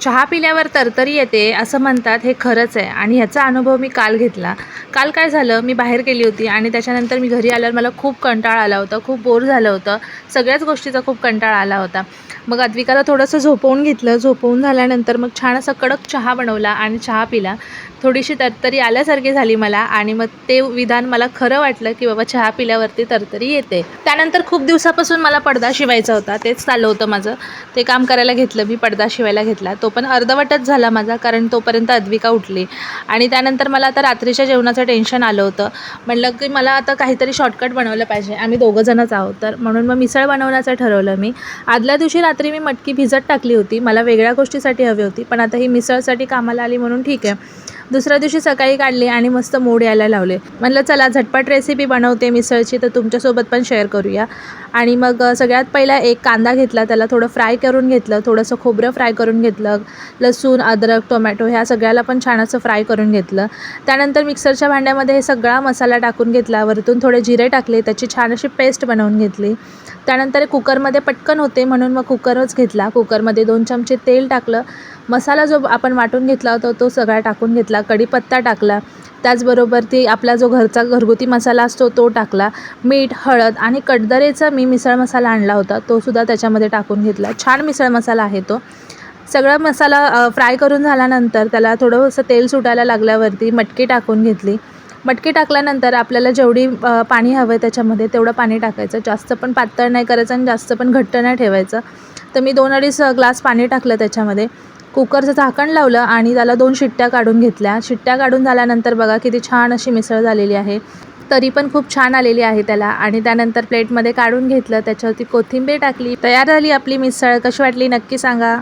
चहा पिल्यावर तरतरी येते असं म्हणतात, हे खरंच आहे आणि ह्याचा अनुभव मी काल घेतला. काल काय झालं, मी बाहेर गेली होती आणि त्याच्यानंतर मी घरी आल्यावर मला खूप कंटाळा आला होता, खूप बोर झालं होतं. सगळ्याच गोष्टीचा खूप कंटाळा आला होता. मग अद्विकाला थोडंसं झोपवून घेतलं. झोपवून झाल्यानंतर मग छान असा कडक चहा बनवला आणि चहा पिला. थोडीशी तरतरी आल्यासारखी झाली मला आणि मग ते विधान मला खरं वाटलं, की बाबा चहा पिल्यावरती तरतरी येते. त्यानंतर खूप दिवसापासून मला पडदा शिवायचा होता. तेच चाललं होतं माझं. ते काम करायला घेतलं मी, पडदा शिवायला घेतला. तो पण अर्धवटच झाला माझा, कारण तोपर्यंत अद्विका उठली आणि त्यानंतर मला आता रात्रीच्या जेवणाचं टेन्शन आलं होतं. म्हटलं की मला आता काहीतरी शॉर्टकट बनवलं पाहिजे. आम्ही दोघंजणच आहोत, तर म्हणून मग मिसळ बनवण्याचं ठरवलं मी. आदल्या दिवशी रात्री मी मटकी भिजत टाकली होती. मला वेगळ्या गोष्टीसाठी हवी होती, पण आता ही मिसळसाठी कामाला आली म्हणून ठीक आहे. दुसऱ्या दिवशी सकाळी काढली आणि मस्त मोड यायला लावले. म्हटलं चला झटपट रेसिपी बनवते मिसळची, तर तुमच्यासोबत पण शेअर करूया. आणि मग सगळ्यात पहिला एक कांदा घेतला, त्याला थोडं फ्राय करून घेतलं. थोडंसं खोबरं फ्राय करून घेतलं. लसूण, अद्रक, टोमॅटो ह्या सगळ्याला पण छान असं फ्राय करून घेतलं. त्यानंतर मिक्सरच्या भांड्यामध्ये हे सगळा मसाला टाकून घेतला. वरतून थोडे जिरे टाकले, त्याची छान अशी पेस्ट बनवून घेतली. त्यानंतर कुकरमध्ये पटकन होते म्हणून मग कुकरच घेतला. कुकरमध्ये 2 चमचे तेल टाकलं. मसाला जो आपण वाटून घेतला होता तो सगळा टाकून घेतला. कढीपत्ता टाकला. त्याचबरोबर आपला जो घरचा घरगुती मसाला असतो तो टाकला. मीठ, हळद आणि कडदरेचा मी मिसळ मसाला आणला होता, तो सुद्धा त्याच्यामध्ये टाकून घेतला. छान मिसळ मसाला आहे तो. सगळा मसाला फ्राय करून झाल्यानंतर त्याला थोडंसं तेल सुटायला लागल्यावरती मटकी टाकून घेतली. मटकी टाकल्यानंतर आपल्याला जेवढी पाणी हवं आहे त्याच्यामध्ये तेवढं पाणी टाकायचं. जास्त पण पातळ नाही करायचं आणि जास्त पण घट्ट नाही ठेवायचं. तर मी 2-2.5 ग्लास पाणी टाकलं त्याच्यामध्ये. कुकरचं झाकण लावलं आणि त्याला 2 शिट्ट्या काढून घेतल्या. शिट्ट्या काढून झाल्यानंतर बघा किती छान अशी मिसळ झालेली आहे. तरी पण खूप छान आलेली आहे त्याला. आणि त्यानंतर प्लेटमध्ये काढून घेतलं. त्याच्यावरती कोथिंबीर टाकली. तयार झाली आपली मिसळ. कशी वाटली नक्की सांगा.